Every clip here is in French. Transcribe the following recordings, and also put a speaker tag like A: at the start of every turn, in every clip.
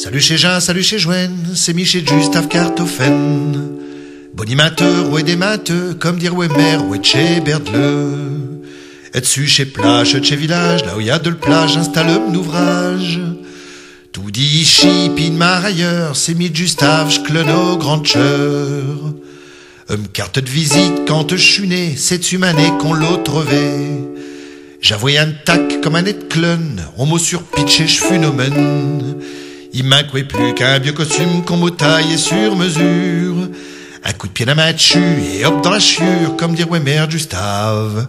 A: Salut chez Jean, salut chez Joanne, c'est Michel Gustave Cartofen. Bonimateur, ouais des matheux, comme dire ouais mère, ouais chez Berdleux. Et dessus chez plage, chez village, là où y a de le plage, installe un ouvrage. Tout dit chipin mar ailleurs, c'est Michel Gustave, j'cleno grande cheur. Carte de visite quand je suis né, c'est dessus mané qu'on l'a trouvé. J'avoue un tac comme un nez de clone, on m'a surpitché j'funomen. Il manquait plus qu'un vieux costume qu'on m'a taillé sur mesure. Un coup de pied dans ma dessus et hop dans la chiure, comme dire ouais merde Gustave,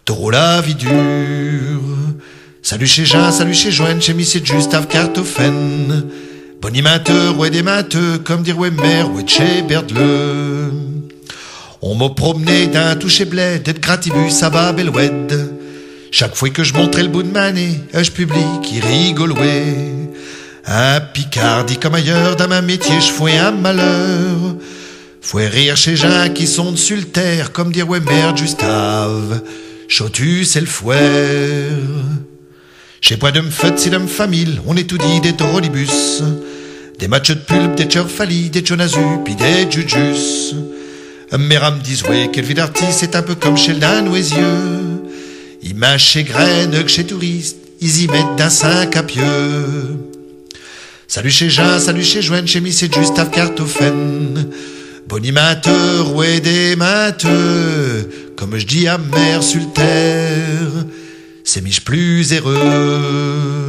A: trop la vie dure. Salut chez Jean, salut chez Joanne, chez Michel Gustave Cartofen. Bonimateur, ouais des matheux, comme dire ouais mère, ouais chez Berdleux. On m'a promené d'un toucher bled, d'être gratibus à bas Beloued. Chaque fois que je montrais le bout de ma nez, je public, il rigolouait. Un Picard dit comme ailleurs, dans ma métier, je fouais un malheur. Fouais rire chez gens qui sont dessus le terre, comme dire ouais merde Gustave, chautu c'est le fouet. Chez point de m'feut, si de m'famille, on est tout dit des drôlibus. Des matchs de pulpe, des tchorfali, des tchonazu, pis des jujus. Mes rames disent ouais, quelle vie d'artiste, c'est un peu comme chez le Danoisieux. Ils mâchent chez graines que chez touristes, ils y mettent d'un 5 à pieux. Salut chez Jean, salut chez Joanne, chez Michel Gustave Cartofen. Bonimateur, ouais des matheux, comme je dis à mère sur le terre, c'est Mich plus heureux.